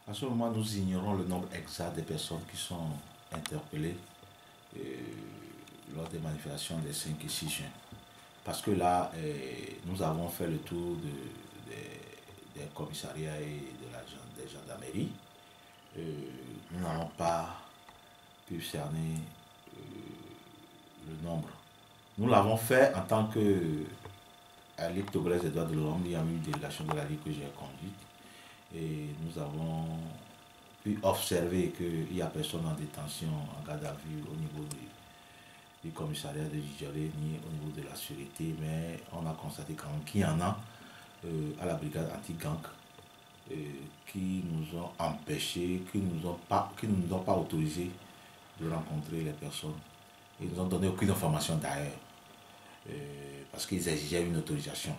À ce moment, nous ignorons le nombre exact des personnes qui sont interpellées euh, lors des manifestations des 5 et 6 juin. Parce que là, nous avons fait le tour des commissariats et des gendarmeries. Nous n'avons pas pu cerner le nombre. Nous l'avons fait en tant que à Ligue togolaise des droits de l'homme. Il y a eu une délégation de la Ligue que j'ai conduite. Et nous avons pu observer qu'il n'y a personne en détention, en garde à vue au niveau du commissariat de Djidjaolé ni au niveau de la sûreté, mais on a constaté quand même qu'il y en a à la brigade anti-gang qui nous ont empêchés, qui ne nous ont pas autorisé de rencontrer les personnes. Ils ne nous ont donné aucune information d'ailleurs, parce qu'ils exigeaient une autorisation.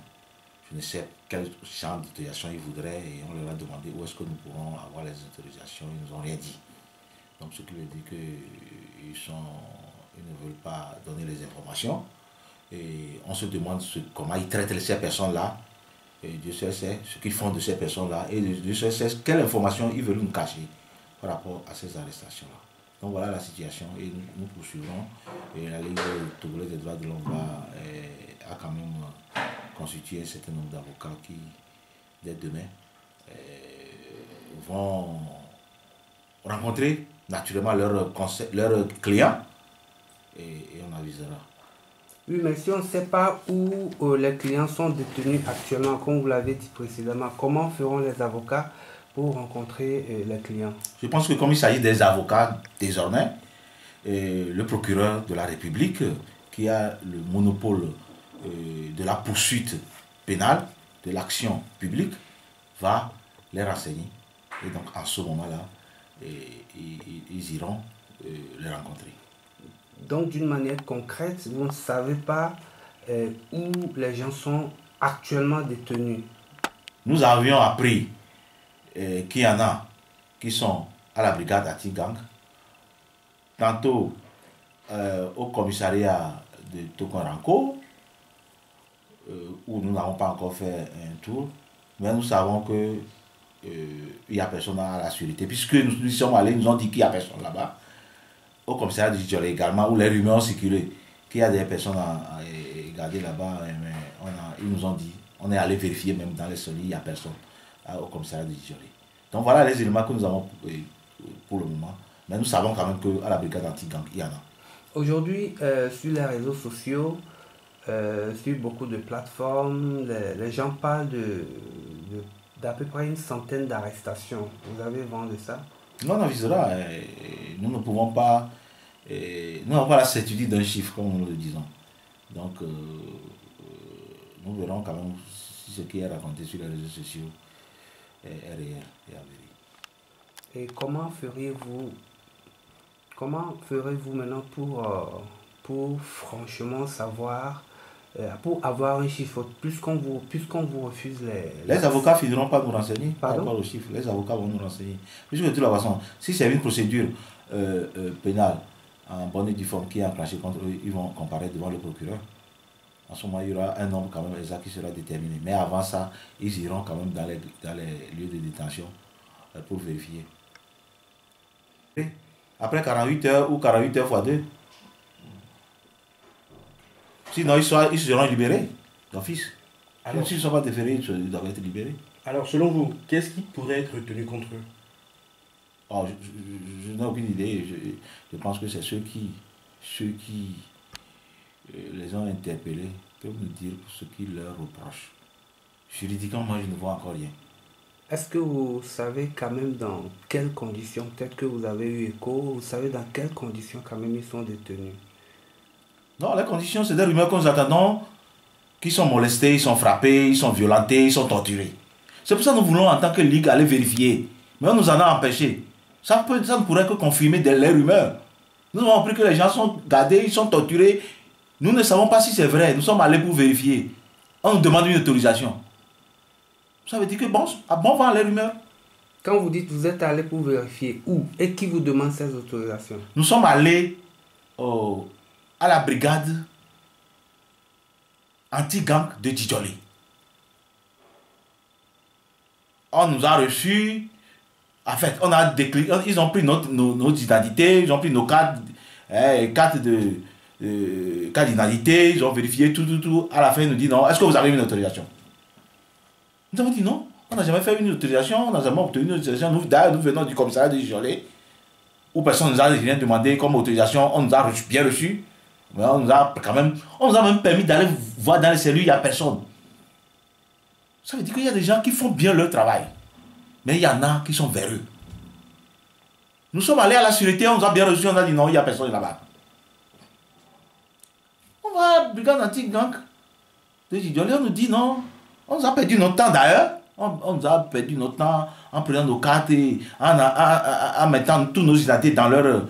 Je ne sais quel genre d'autorisation ils voudraient et on leur a demandé où est-ce que nous pourrons avoir les autorisations. Ils ne nous ont rien dit. Donc ce qui veut dire qu'ils ne veulent pas donner les informations. Et on se demande comment ils traitent ces personnes-là. Et Dieu seul sait ce qu'ils font de ces personnes-là. Et Dieu seul sait quelle information ils veulent nous cacher par rapport à ces arrestations-là. Donc voilà la situation et nous poursuivrons. Et la Ligue togolaise des droits de l'homme a quand même constitué un certain nombre d'avocats qui, dès demain, vont rencontrer naturellement leurs clients et on avisera. Oui, mais si on ne sait pas où les clients sont détenus actuellement, comme vous l'avez dit précédemment, comment feront les avocats pour rencontrer les clients? Je pense que comme il s'agit des avocats désormais, le procureur de la République, qui a le monopole de la poursuite pénale, de l'action publique, va les renseigner. Et donc à ce moment-là, ils iront les rencontrer. Donc d'une manière concrète, vous ne savez pas où les gens sont actuellement détenus. Nous avions appris qu'il y en a qui sont à la brigade anti-gang, tantôt au commissariat de Tokoranko, où nous n'avons pas encore fait un tour, mais nous savons que il n'y a personne à la sûreté, puisque nous y sommes allés, ils nous ont dit qu'il n'y a personne là-bas. Au commissariat de Djidjaolé également, où les rumeurs ont circulé qu'il y a des personnes à garder là-bas, mais ils nous ont dit, on est allé vérifier même dans les sols, il n'y a personne au commissariat de Djidjaolé. Donc voilà les éléments que nous avons pour le moment, mais nous savons quand même qu'à la brigade anti-gang, il y en a. Aujourd'hui, sur les réseaux sociaux, sur beaucoup de plateformes, les gens parlent d'à peu près une centaine d'arrestations. Vous avez vent de ça? Non, on avisera. Nous ne pouvons pas. Nous n'avons pas la certitude d'un chiffre, comme nous le disons. Donc, nous verrons quand même si ce qui est raconté sur les réseaux sociaux est réel et avéré. Et comment ferez-vous maintenant pour franchement savoir, pour avoir un chiffre, puisqu'on vous refuse Les avocats finiront par nous renseigner par Pardon? rapport aux chiffres. Les avocats vont nous renseigner. Puisque de toute façon, si c'est une procédure pénale en bonne et due forme qui est enclenchée contre eux, ils vont comparaître devant le procureur. En ce moment, il y aura un nombre quand même exact qui sera déterminé. Mais avant ça, ils iront quand même dans les lieux de détention pour vérifier. Après 48 heures ou 48 heures x 2. Sinon, ils seront libérés d'office. Alors, s'ils ne sont pas déférés, ils doivent être libérés. Alors, selon vous, qu'est-ce qui pourrait être tenu contre eux? Oh, je n'ai aucune idée. Je pense que c'est ceux qui les ont interpellés peuvent nous dire ce qu'ils leur reprochent. Juridiquement, moi, je ne vois encore rien. Est-ce que vous savez quand même dans quelles conditions, peut-être que vous avez eu écho, vous savez dans quelles conditions quand même ils sont détenus? Non, les conditions, c'est des rumeurs que nous attendons, qui sont molestés, ils sont frappés, ils sont violentés, ils sont torturés. C'est pour ça que nous voulons, en tant que Ligue, aller vérifier. Mais on nous en a empêchés. Ça ne pourrait que confirmer les rumeurs. Nous avons appris que les gens sont gardés, ils sont torturés. Nous ne savons pas si c'est vrai. Nous sommes allés pour vérifier. On nous demande une autorisation. Ça veut dire que bon vent les rumeurs. Quand vous dites vous êtes allé pour vérifier où et qui vous demande ces autorisations? Nous sommes allés à la brigade anti-gang de Djidjaolé. On nous a reçus En fait, on a ils ont pris nos identités, ils ont pris nos cartes d'identité, ils ont vérifié tout. À la fin, ils nous disent non, est-ce que vous avez une autorisation? Nous avons dit non, on n'a jamais fait une autorisation, on n'a jamais obtenu une autorisation. D'ailleurs, nous venons du commissariat de Gijolé, où personne ne nous a rien demandé comme autorisation, on nous a bien reçus. Mais on nous a même permis d'aller voir dans les cellules, il n'y a personne. Ça veut dire qu'il y a des gens qui font bien leur travail. Mais il y en a qui sont véreux. Nous sommes allés à la sûreté, on nous a bien reçus, on a dit non, il n'y a personne là-bas. On va à la brigade anti-gang de Gijolé, on nous dit non. On nous a perdu notre temps d'ailleurs. On nous a perdu notre temps en prenant nos cartes et en mettant tous nos identités dans leur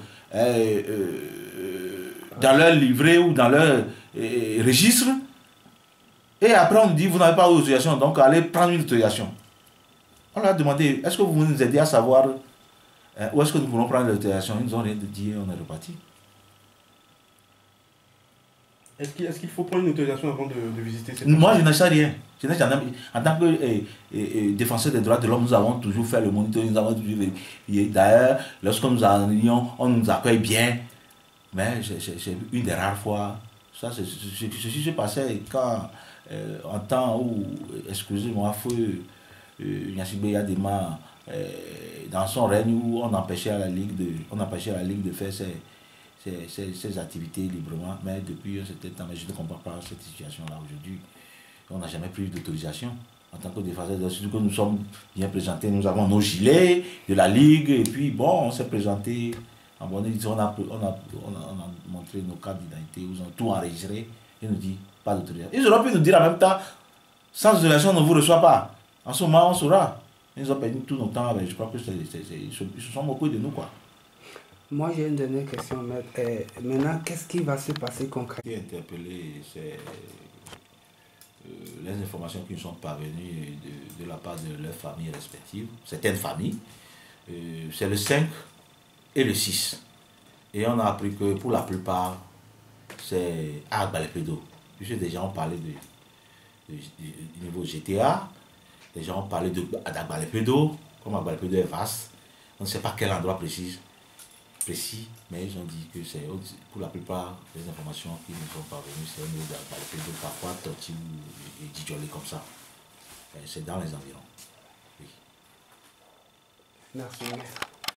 livret ou dans leur registre. Et après on nous dit vous n'avez pas d'autorisation, donc allez prendre une autorisation. On leur a demandé, est-ce que vous nous aidez à savoir où est-ce que nous pouvons prendre l'autorisation? Ils nous ont rien dit et on est reparti. Est-ce qu'il faut prendre une autorisation avant de visiter cette Moi, je n'en sais rien. En tant que défenseur des droits de l'homme, nous avons toujours fait le monitoring, nous avons toujours vérifié. D'ailleurs, lorsque nous arrivions, on nous accueille bien. Mais c'est une des rares fois. Ça, ceci s'est passé quand, en temps où, excusez-moi, feu Gnassingbé Yadema, dans son règne où on empêchait la Ligue de faire ses activités librement. Mais depuis un certain temps, mais je ne comprends pas cette situation-là aujourd'hui. On n'a jamais pris d'autorisation. En tant que défenseur, surtout que nous sommes bien présentés, nous avons nos gilets de la Ligue, et puis bon, on s'est présenté. En bonne édition, on a montré nos cartes d'identité, ils ont tout enregistré, et nous dit pas d'autorisation. Ils auraient pu nous dire en même temps, sans autorisation, on ne vous reçoit pas. En ce moment, on saura. Ils ont perdu tout notre temps, mais je crois que ils se sont moqués de nous, quoi. Moi, j'ai une dernière question, maître. Maintenant, qu'est-ce qui va se passer concrètement? Ce qui est interpellé, c'est les informations qui nous sont parvenues de la part de leurs familles respectives, certaines familles. C'est le 5 et le 6. Et on a appris que pour la plupart, c'est à Agbalé-Pédo. Puisque des gens ont parlé du niveau GTA, des gens ont parlé d'Agbalé-Pédo, comme Agbalé-Pédo est vaste. On ne sait pas quel endroit précis, mais ils ont dit que c'est pour la plupart des informations qui nous sont parvenues, c'est au niveau d'Agbalé-Pédo, parfois Torti et Djidjolé comme ça. C'est dans les environs. Oui. Merci.